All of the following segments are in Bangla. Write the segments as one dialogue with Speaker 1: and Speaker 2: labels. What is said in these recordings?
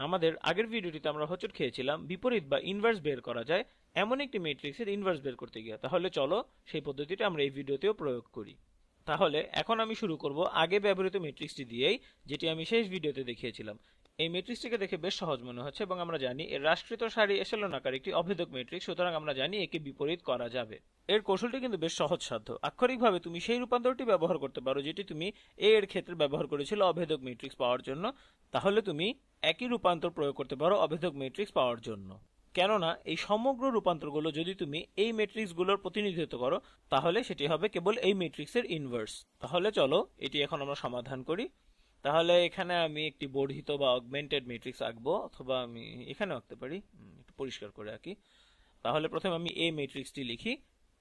Speaker 1: আমাদের আগের ভিডিওটিতে আমরা হোঁচট খেয়েছিলাম বিপরীত বা ইনভার্স বের করা যায় এমন একটি ম্যাট্রিক্সের ইনভার্স বের করতে গিয়ে। তাহলে চলো সেই পদ্ধতিটা আমরা এই ভিডিওতেও প্রয়োগ করি। তাহলে এখন আমি শুরু করব আগে ব্যবহৃত ম্যাট্রিক্সটি দিয়েই, যেটি আমি শেষ ভিডিওতে দেখিয়েছিলাম। এই ম্যাট্রিক্সটিকে দেখে বেশ সহজ মনে হচ্ছে এবং আমরা জানি এর হ্রাসকৃত সারি এশেলন আকার একটি অভেদক ম্যাট্রিক্স, সুতরাং আমরা জানি একে বিপরীত করা যাবে। এর কৌশলটি কিন্তু বেশ সহজসাধ্য। আক্ষরিকভাবে তুমি সেই রূপান্তরটি ব্যবহার করতে পারো যেটি তুমি এ এর ক্ষেত্রে ব্যবহার করেছিল অভেদক ম্যাট্রিক্স পাওয়ার জন্য। তাহলে তুমি একই রূপান্তর প্রয়োগ করতে পারো অভেদক ম্যাট্রিক্স পাওয়ার জন্য। কেননা এই সমগ্র রূপান্তরগুলো যদি তুমি এই ম্যাট্রিক্সগুলোর প্রতিনিধিত্ব করো তাহলে সেটি হবে কেবল এই ম্যাট্রিক্সের ইনভার্স। তাহলে চলো এটি এখন আমরা সমাধান করি। তাহলে এখানে আমি একটি বর্ধিত বা অগমেন্টেড ম্যাট্রিক্স আঁকবো, অথবা আমি এখানে আঁকতে পারি, একটু পরিষ্কার করে আঁকি। তাহলে প্রথমে আমি এই ম্যাট্রিক্সটি লিখি,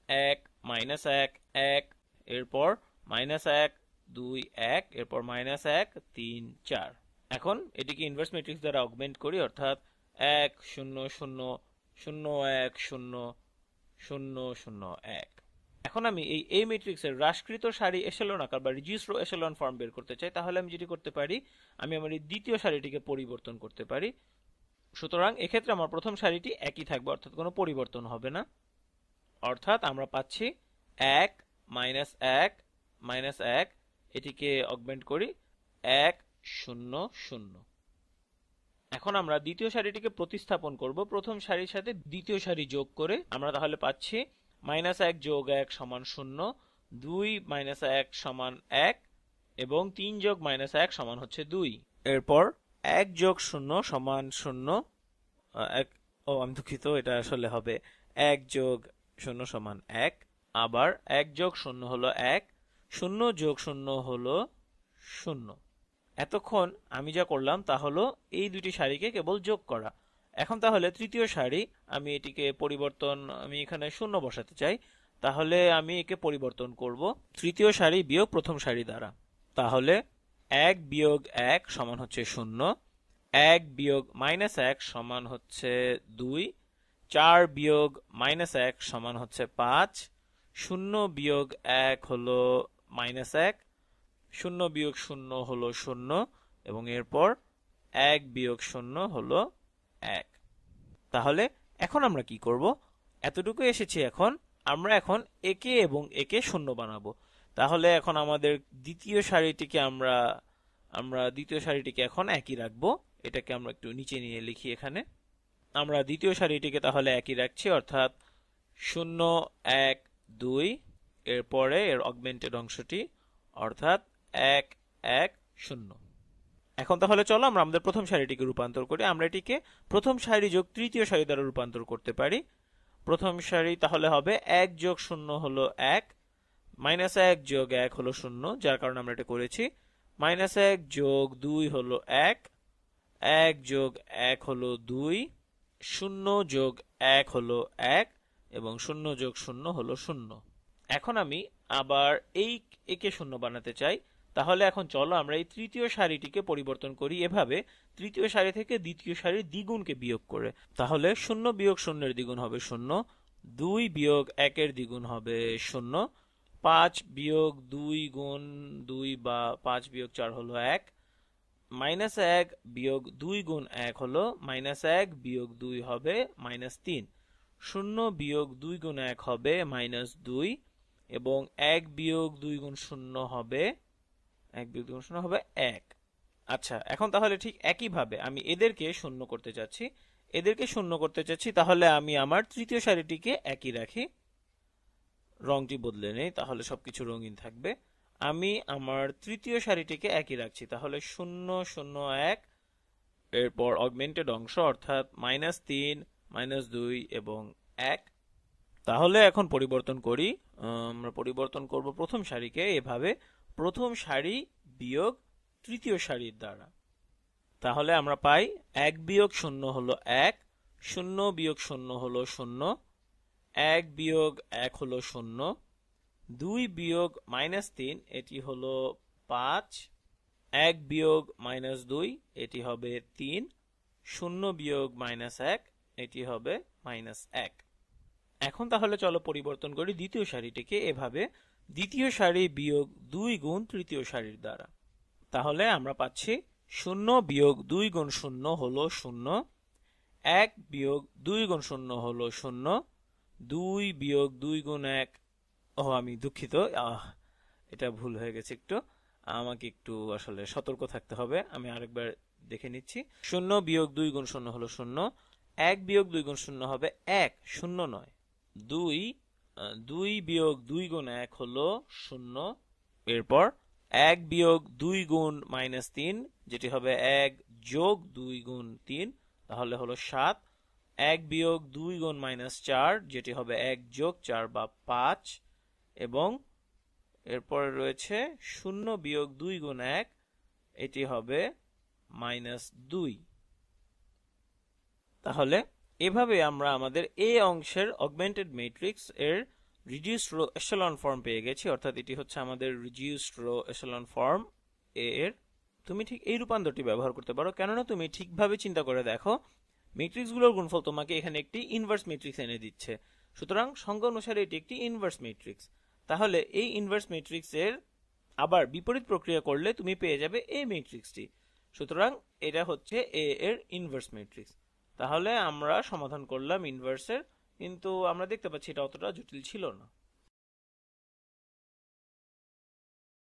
Speaker 1: 1 -1 1, এরপর -1 2 1, এরপর -1 3 4। এখন এটিকে ইনভার্স ম্যাট্রিক্স দ্বারা অগমেন্ট করি, অর্থাৎ 1 0 0 0 1 0 0 0 1। এখন আমি এই ম্যাট্রিক্সের হ্রাসকৃত সারি এশেলন আকার বা রিডিউসড রো এশেলন ফর্ম বের করতে চাই। তাহলে আমি যেটি করতে পারি, আমি আমার এই দ্বিতীয় সারিটিকে পরিবর্তন করতে পারি। সুতরাং এক্ষেত্রে আমার প্রথম সারিটি একই থাকবে, অর্থাৎ কোনো পরিবর্তন হবে না। অর্থাৎ আমরা পাচ্ছি 1 -1 -1, এটিকে অগমেন্ট করি 1 0 0। এখন আমরা দ্বিতীয় সারিটিকে প্রতিস্থাপন করব প্রথম সারির সাথে দ্বিতীয় সারি যোগ করে। আমরা তাহলে পাচ্ছি -1 যোগ 1 সমান 0, 2 -1 সমান 1 এবং 3 যোগ -1 সমান হচ্ছে 2। এরপর 1 যোগ 0 সমান 0, আমি দুঃখিত, এটা আসলে হবে 1 যোগ 0 সমান 1। আবার 1 যোগ 0 হলো 1, 0 যোগ 0 হলো 0। এতক্ষণ আমি যা করলাম তা হলো এই দুটি সারিকে কেবল যোগ করা। এখন তাহলে তৃতীয় সারি, আমি এটিকে পরিবর্তন, আমি এখানে 0 বসাতে চাই। তাহলে আমি একে পরিবর্তন করব তৃতীয় সারি বিয়োগ প্রথম সারি দ্বারা। তাহলে 1 বিয়োগ 1 সমান হচ্ছে 0, 1 বিয়োগ -1 সমান হচ্ছে 2, 4 বিয়োগ -1 সমান হচ্ছে 5, 0 বিয়োগ 1 হলো -1, 0 বিয়োগ 0 হলো 0 এবং এরপর 1 বিয়োগ 0 হলো 1। তাহলে এখন আমরা কি করব? এতটুকু এসেছি, এখন আমরা একে এবং একে 0 বানাবো। তাহলে এখন আমাদের দ্বিতীয় সারিটিকে আমরা দ্বিতীয় সারিটিকে এখন একই রাখবো। এটাকে আমরা একটু নিচে নিয়ে লিখি। এখানে আমরা দ্বিতীয় সারিটিকে তাহলে একই রাখছি, অর্থাৎ 0 1 2, এরপরে এর অগমেন্টেড অংশটি, অর্থাৎ 1 1 0। এখন তাহলে চলো আমরা আমাদের প্রথম সারিটিকে রূপান্তর করি। আমরা এটিকে প্রথম সারি যোগ তৃতীয় সারি দ্বারা রূপান্তর করতে পারি। প্রথম সারি তাহলে হবে 1 যোগ 0 হলো 1, -1 যোগ 1 হলো 0, যার কারণে আমরা এটা করেছি। -1 যোগ 2 হলো 1, 1 যোগ 1 হলো 2, 0 যোগ 1 হলো 1 এবং 0 যোগ 0 হলো 0। এখন আমি আবার একে 0 বানাতে চাই। তাহলে এখন চলো আমরা এই তৃতীয় সারিটিকে পরিবর্তন করি এভাবে, তৃতীয় সারি থেকে দ্বিতীয় সারির দ্বিগুণকে বিয়োগ করে। তাহলে 0 বিয়োগ 0 এর দ্বিগুণ হবে 0, 2 বিয়োগ 1 এর দ্বিগুণ হবে 0, 5 বিয়োগ 2 গুণ 2 বা 5 বিয়োগ 4 হলো 1, -1 বিয়োগ 2 গুণ 1 হলো -1 বিয়োগ 2 হবে -3, 0 বিয়োগ 2 গুণ 1 হবে -2 এবং 1 বিয়োগ 2 গুণ 0 হবে 1 বিয়োগ 2 গুণ 0 হবে 1। আচ্ছা, এখন তাহলে ঠিক একইভাবে আমি এদেরকে 0 করতে চাচ্ছি, তাহলে আমি আমার তৃতীয় সারিটিকে একই রাখি, রংটি বদলে নেই, তাহলে সবকিছু রঙিন থাকবে। আমি আমার তৃতীয় সারিটিকে একই রাখছি, তাহলে 0 0 1, এরপর অগমেন্টেড অংশ, অর্থাৎ -3 -2 এবং 1। তাহলে এখন পরিবর্তন করি, আমরা পরিবর্তন করব প্রথম সারিকে এভাবে, প্রথম সারি বিয়োগ তৃতীয় সারির দ্বারা। তাহলে আমরা পাই 1 বিয়োগ 0 হলো 1, 0 বিয়োগ 0 হলো 0, 1 বিয়োগ 1 হলো 0, 2 বিয়োগ -3 এটি হলো 5, 1 বিয়োগ -2 এটি হবে 3, 0 বিয়োগ -1 এটি হবে -1। এখন তাহলে চলো পরিবর্তন করি দ্বিতীয় সারিটিকে এভাবে, দ্বিতীয় সারি বিয়োগ 2 গুণ তৃতীয় সারির দ্বারা। তাহলে আমরা পাচ্ছি 0 বিয়োগ 2 গুণ 0 হলো 0, 1 বিয়োগ 2 গুণ 0 হলো 0, 2 বিয়োগ 2 গুণ 1, আমি দুঃখিত, এটা ভুল হয়ে গেছে একটু, আমাকে একটু আসলে সতর্ক থাকতে হবে, আমি আরেকবার দেখে নিচ্ছি। 0 বিয়োগ 2 গুণ 0 হলো 0, 1 বিয়োগ 2 গুণ 0 হবে 1, 0 নয়। 2 বিয়োগ 2 গুণ 1 হলো 0, এরপর 1 বিয়োগ 2 গুণ -3, যেটি হবে 1 যোগ 2 গুণ 3, তাহলে হলো 7, 1 বিয়োগ 2 গুণ -4, যেটি হবে 1 যোগ 4 বা 5, এবং এরপরে রয়েছে 0 বিয়োগ 2 গুণ 1, এটি হবে -2। তাহলে এভাবে আমরা আমাদের এ অংশের অগমেন্টেড ম্যাট্রিক্স এর রিডিউসড রো এচেলন ফর্ম পেয়ে গেছি, অর্থাৎ এটি হচ্ছে আমাদের রিডিউসড রো এচেলন ফর্ম এ এর। তুমি ঠিক এই রূপান্তরটি ব্যবহার করতে পারো, কেননা তুমি ঠিকভাবে চিন্তা করে দেখো, ম্যাট্রিক্সগুলোর গুণফল তোমাকে এখানে একটি ইনভার্স ম্যাট্রিক্স এনে দিচ্ছে, সুতরাং সংজ্ঞা অনুসারে এটি একটি ইনভার্স ম্যাট্রিক্স। তাহলে এই ইনভার্স ম্যাট্রিক্স এর আবার বিপরীত প্রক্রিয়া করলে তুমি পেয়ে যাবে এ ম্যাট্রিক্সটি, সুতরাং এটা হচ্ছে এ এর ইনভার্স ম্যাট্রিক্স। তাহলে আমরা সমাধান করলাম ইনভার্সের, কিন্তু আমরা দেখতে পাচ্ছি এটা অতটা জটিল ছিল না।